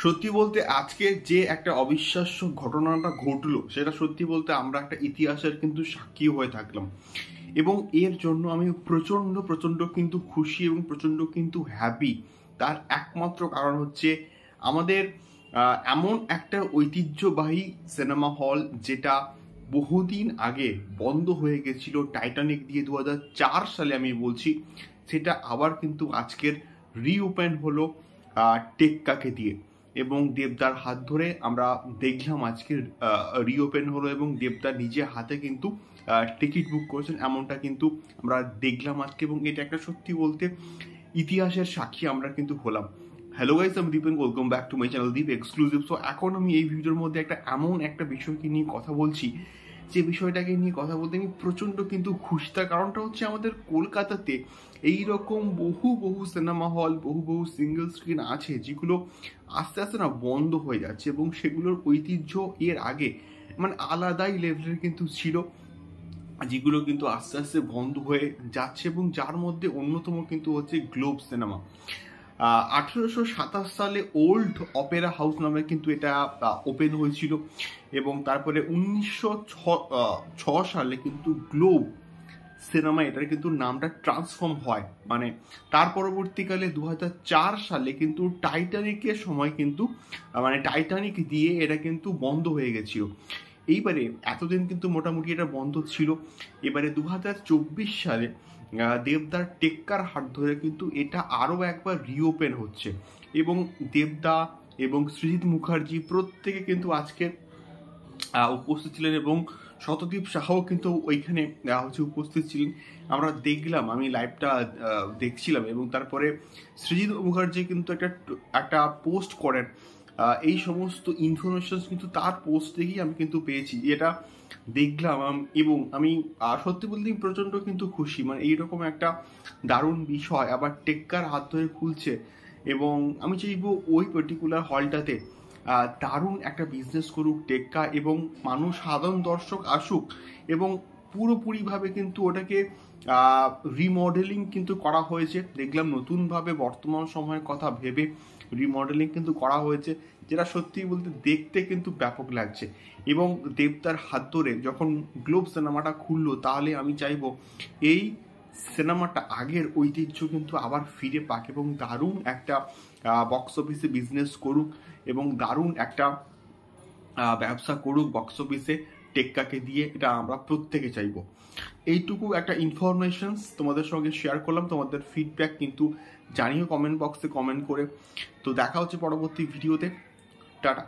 সত্যি বলতে আজকে যে একটা অবিশ্বাস্য ঘটনাটা ঘটলো সেটা সত্যি বলতে আমরা একটা ইতিহাসের কিন্তু সাক্ষী হয়ে থাকলাম এবং এর জন্য আমি প্রচণ্ড প্রচণ্ড কিন্তু খুশি এবং প্রচণ্ড কিন্তু হ্যাপি। তার একমাত্র কারণ হচ্ছে আমাদের এমন একটা ঐতিহ্যবাহী সিনেমা হল যেটা বহুদিন আগে বন্ধ হয়ে গেছিল টাইটানিক দিয়ে 2004 সালে আমি বলছি, সেটা আবার কিন্তু আজকের রিওপেন হলো টেক্কাকে দিয়ে এবং দেবদার হাত ধরে আমরা দেখলাম আজকে রিওপেন হলো এবং দেবদার নিজে হাতে কিন্তু টিকিট বুক করেছেন, এমনটা কিন্তু আমরা দেখলাম আজকে এবং এটা একটা সত্যি বলতে ইতিহাসের সাক্ষী আমরা কিন্তু হলাম। হ্যালো গাইস, আমি Dipen, welcome back to my channel Deep exclusive. So এখন আমি এই ভিডিওর মধ্যে এমন একটা বিষয়কে নিয়ে কথা বলছি যে বিষয়টাকে নিয়ে কথা বলতে আমি প্রচণ্ড কিন্তু খুশি। তার কারণটা হচ্ছে আমাদের কলকাতাতে এইরকম বহু বহু সিনেমা হল, বহু বহু সিঙ্গেল স্ক্রিন আছে যেগুলো আস্তে আস্তে না বন্ধ হয়ে যাচ্ছে এবং সেগুলোর ঐতিহ্য এর আগে মানে আলাদাই লেভেলের কিন্তু ছিল, যেগুলো কিন্তু আস্তে আস্তে বন্ধ হয়ে যাচ্ছে এবং যার মধ্যে অন্যতম কিন্তু হচ্ছে গ্লোব সিনেমা। 1827 সালে ওল্ড অপেরা হাউস নামে কিন্তু এটা ওপেন হয়েছিল এবং তারপরে 1906 সালে কিন্তু গ্লোব সিনেমা এটার কিন্তু নামটা ট্রান্সফর্ম হয়। মানে তার পরবর্তীকালে 2004 সালে কিন্তু টাইটানিকের সময় কিন্তু মানে টাইটানিক দিয়ে এটা কিন্তু বন্ধ হয়ে গেছিল। এইবারে এতদিন কিন্তু মোটামুটি এটা বন্ধ ছিল, এবারে 2024 সালে দেবদার টেক্কার হাত ধরে কিন্তু এটা আরও একবার রিওপেন হচ্ছে এবং দেবদা এবং সৃজিত মুখার্জি প্রত্যেকে কিন্তু আজকে উপস্থিত ছিলেন এবং শতদীপ সাহাও কিন্তু ওইখানে হচ্ছে উপস্থিত ছিলেন। আমরা দেখলাম, আমি লাইভটা দেখছিলাম এবং তারপরে সৃজিত মুখার্জি কিন্তু একটা পোস্ট করেন। এই সমস্ত ইনফরমেশন কিন্তু তার পোস্ট থেকেই আমি কিন্তু পেয়েছি, এটা দেখলাম এবং আমি সত্যি বলতে প্রচণ্ড কিন্তু খুশি। মানে এইরকম একটা দারুণ বিষয় আবার টেক্কার হাত ধরে খুলছে এবং আমি চাইবো ওই পার্টিকুলার হলটাতে দারুণ একটা বিজনেস করুক টেক্কা এবং মানুষ, সাধারণ দর্শক আসুক এবং পুরোপুরিভাবে কিন্তু ওটাকে রিমডেলিং কিন্তু করা হয়েছে। দেখলাম নতুনভাবে বর্তমান সময়ের কথা ভেবে রিমডেলিং কিন্তু করা হয়েছে, যেটা সত্যি বলতে দেখতে কিন্তু ব্যাপক লাগছে এবং দেবদার হাত ধরে যখন গ্লোব সিনেমাটা খুললো তাহলে আমি চাইবো এই সিনেমাটা আগের ঐতিহ্য কিন্তু আবার ফিরে পাক এবং দারুণ একটা বক্স অফিসে বিজনেস করুক এবং দারুণ একটা ব্যবসা করুক বক্স অফিসে টেক্কাকে দিয়ে, এটা আমরা প্রত্যেকে চাইবো। এইটুকু একটা ইনফরমেশন তোমাদের সঙ্গে শেয়ার করলাম। তোমাদের ফিডব্যাক কিন্তু জানিও কমেন্ট বক্সে কমেন্ট করে। তো দেখা হচ্ছে পরবর্তী ভিডিওতে। টাটা।